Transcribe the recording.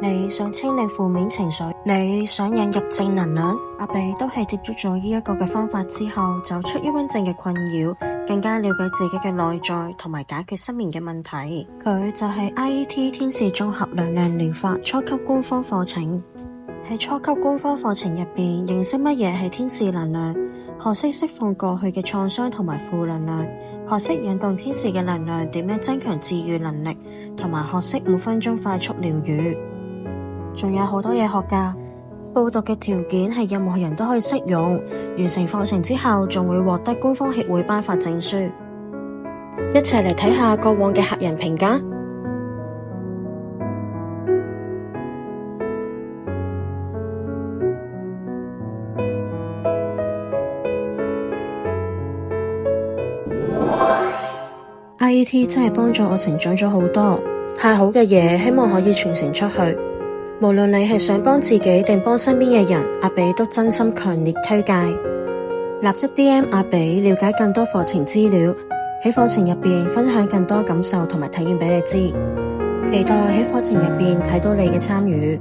你想清理負面情緒，你想引入正能量。阿比都係接觸咗呢一個嘅方法之後，走出抑鬱症嘅困擾，更加了解自己嘅內在同埋解決失眠嘅問題。佢就係 IET 天使綜合能量療法初級官方課程。喺初級官方課程入邊，認識乜嘢係天使能量，學識釋放過去嘅創傷同埋負能量，學識引動天使嘅能量，點樣增強治癒能力，同埋學識5分鐘快速療癒。仲有好多嘢學㗎，報讀嘅條件係任何人都可以適用，完成課程之後仲會獲得官方協會頒發證書。一齊嚟睇下過往嘅客人評價。IET 真係幫助我成長咗好多，太好嘅嘢，希望可以傳承出去。無論你係想幫自己定幫身邊嘅人，阿比都真心強烈推介。立即 DM 阿比了解更多課程資料，喺課程入邊分享更多感受同埋體驗俾你知。期待喺課程入邊睇到你嘅參與。